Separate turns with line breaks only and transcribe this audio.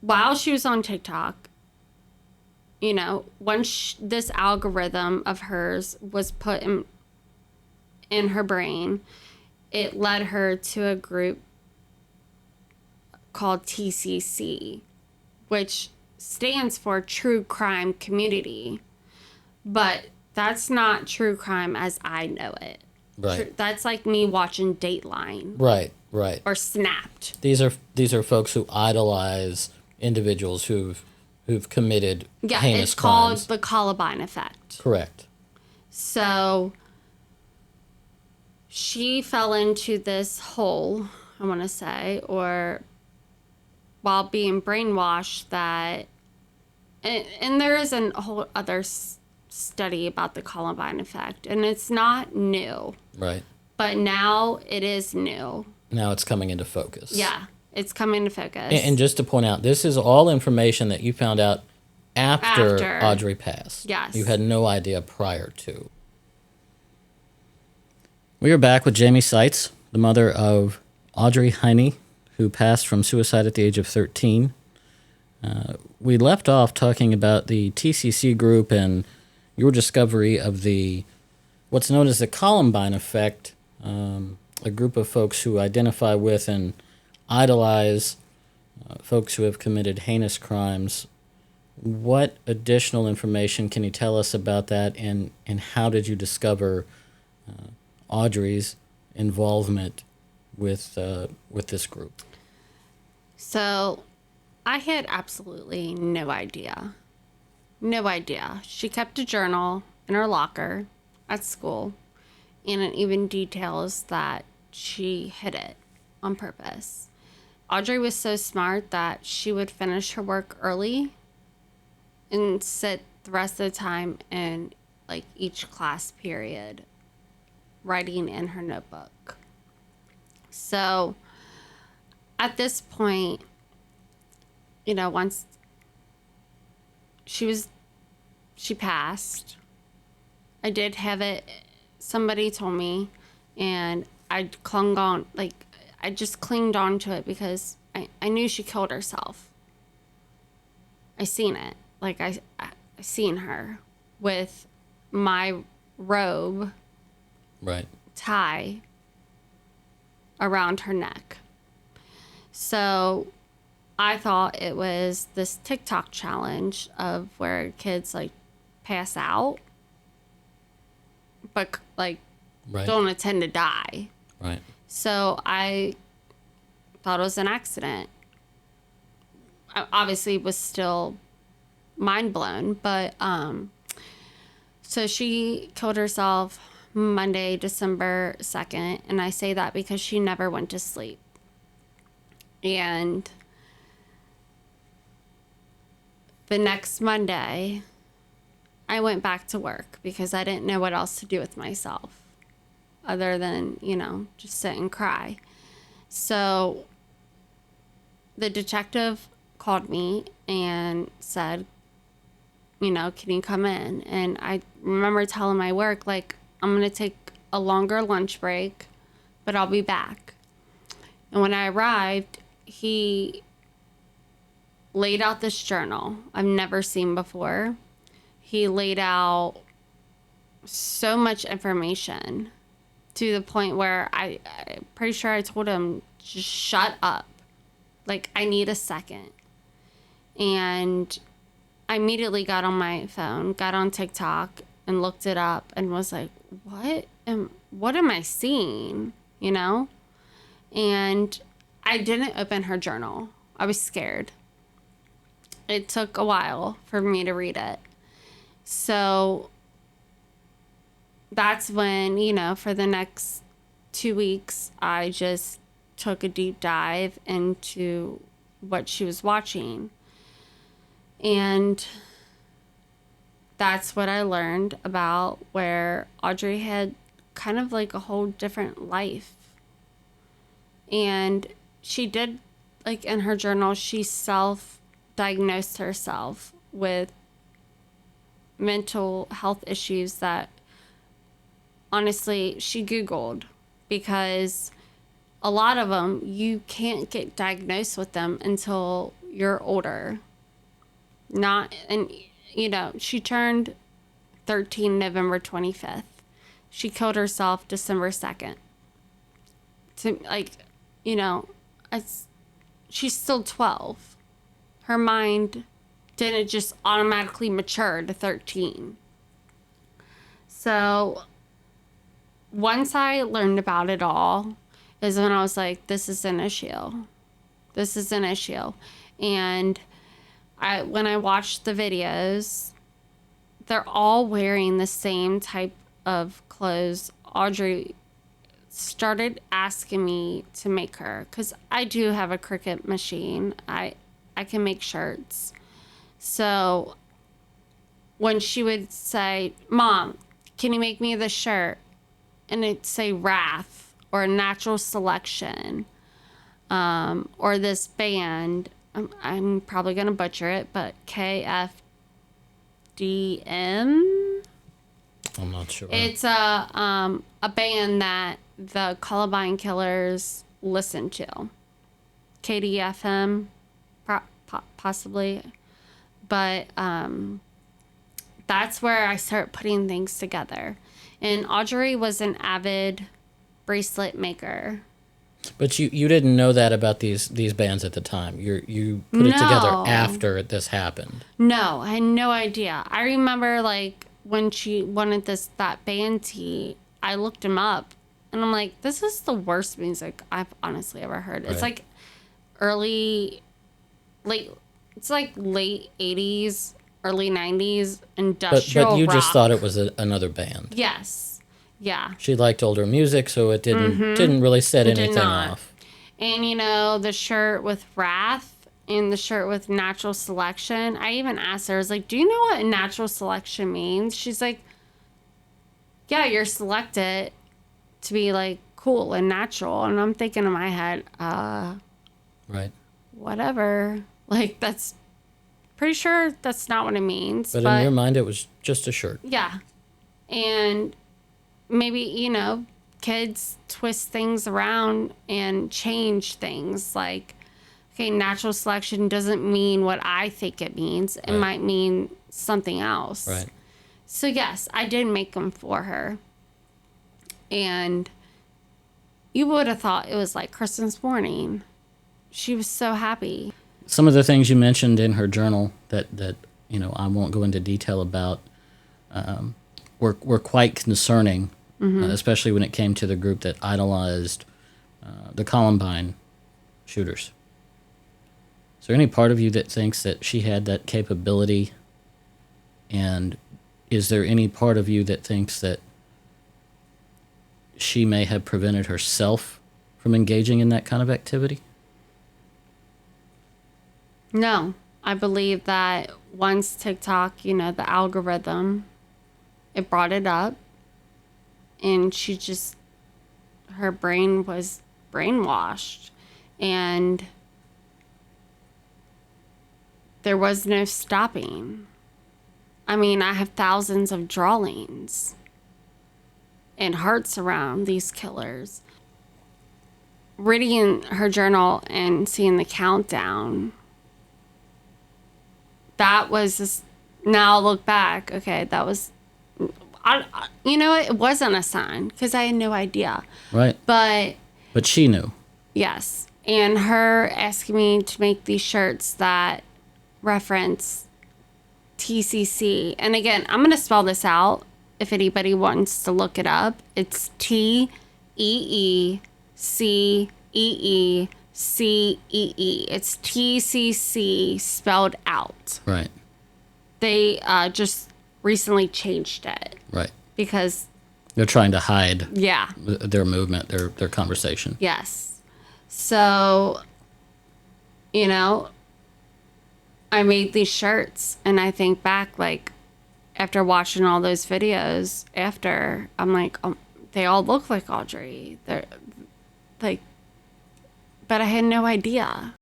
while she was on TikTok, once this algorithm of hers was put in her brain, it led her to a group called TCC, which stands for True Crime Community. But that's not true crime as I know it.
Right.
That's like me watching Dateline.
Right.
Or Snapped.
These are folks who idolize individuals who've committed heinous crimes.
It's called the Columbine effect.
Correct.
So she fell into this hole, I want to say, or while being brainwashed that, and there is a whole other study about the Columbine effect, and it's not new.
Right.
But now it is new.
Now it's coming into focus.
Yeah, it's coming into focus.
And just to point out, this is all information that you found out after Audree passed.
Yes.
You had no idea prior to. We are back with Jaimee Seitz, the mother of Audree Jaimee, who passed from suicide at the age of 13. We left off talking about the TCC group and your discovery of what's known as the Columbine effect, a group of folks who identify with and idolize folks who have committed heinous crimes. What additional information can you tell us about that, and how did you discover Audree's involvement with this group?
So I had absolutely no idea. No idea. She kept a journal in her locker at school, and it even details that she hid it on purpose. Audree was so smart that she would finish her work early and sit the rest of the time in like each class period writing in her notebook. So at this point, once she passed, I did have it, somebody told me, and I just clinged on to it because I knew she killed herself. I seen it. Like, I seen her with my robe tie around her neck. So I thought it was this TikTok challenge of where kids like pass out, but like don't intend to die.
Right.
So I thought it was an accident. I obviously was still mind blown, but so she killed herself Monday, December 2nd, and I say that because she never went to sleep. And the next Monday, I went back to work because I didn't know what else to do with myself other than, just sit and cry. So the detective called me and said, can you come in? And I remember telling my work, like, I'm going to take a longer lunch break, but I'll be back. And when I arrived, he laid out this journal I've never seen before. He laid out so much information to the point where I'm pretty sure I told him, just shut up. Like, I need a second. And I immediately got on my phone, got on TikTok, and looked it up and was like, what am I seeing? And I didn't open her journal. I was scared. It took a while for me to read it. So that's when, for the next 2 weeks, I just took a deep dive into what she was watching. And that's what I learned about where Audree had kind of like a whole different life. And she did, like in her journal, she self-diagnosed herself with mental health issues that honestly she Googled, because a lot of them, you can't get diagnosed with them until you're older. And she turned 13 November 25th. She killed herself December 2nd. She's still 12. Her mind didn't just automatically mature to 13. So once I learned about it all is when I was like, this is an issue. This is an issue. And when I watched the videos, they're all wearing the same type of clothes. Audree started asking me to make her, because I do have a Cricut machine. I can make shirts. So when she would say, Mom, can you make me this shirt? And it'd say Wrath or Natural Selection, or this band. I'm probably going to butcher it, but KFDM.
I'm not sure.
It's a band that the Columbine killers listened to. KDFM, possibly. But that's where I start putting things together. And Audree was an avid bracelet maker.
But you didn't know that about these bands at the time. You put it together after this happened.
No, I had no idea. I remember when she wanted that band tee, I looked him up and I'm like, this is the worst music I've honestly ever heard. Right. It's like late 80s, early 90s industrial
but you
rock.
Just thought it was another band.
Yes. Yeah.
She liked older music, so it didn't really set anything off.
And the shirt with Wrath and the shirt with Natural Selection, I even asked her, I was like, do you know what natural selection means? She's like, yeah, you're selected to be cool and natural. And I'm thinking in my head,
right,
whatever. That's pretty sure that's not what it means.
But in your mind, it was just a shirt.
Yeah. And maybe, kids twist things around and change things. Okay, natural selection doesn't mean what I think it means. It might mean something else.
Right.
So, yes, I did make them for her. And you would have thought it was like Christmas morning. She was so happy.
Some of the things you mentioned in her journal that I won't go into detail about were quite concerning, especially when it came to the group that idolized the Columbine shooters. Is there any part of you that thinks that she had that capability? And is there any part of you that thinks that she may have prevented herself from engaging in that kind of activity?
No, I believe that once TikTok, the algorithm, it brought it up, and her brain was brainwashed, and there was no stopping. I mean, I have thousands of drawings and hearts around these killers. Reading her journal and seeing the countdown, that was just, now I look back, okay, that was, it wasn't a sign because I had no idea.
Right.
But
she knew.
Yes. And her asking me to make these shirts that reference TCC. And again, I'm going to spell this out if anybody wants to look it up. It's TEECEECEE. It's TCC spelled out.
Right.
They just recently changed it.
Right.
Because
they're trying to hide their movement, their conversation.
Yes. So, I made these shirts, and I think back, after watching all those videos I'm like, they all look like Audree. They're but I had no idea.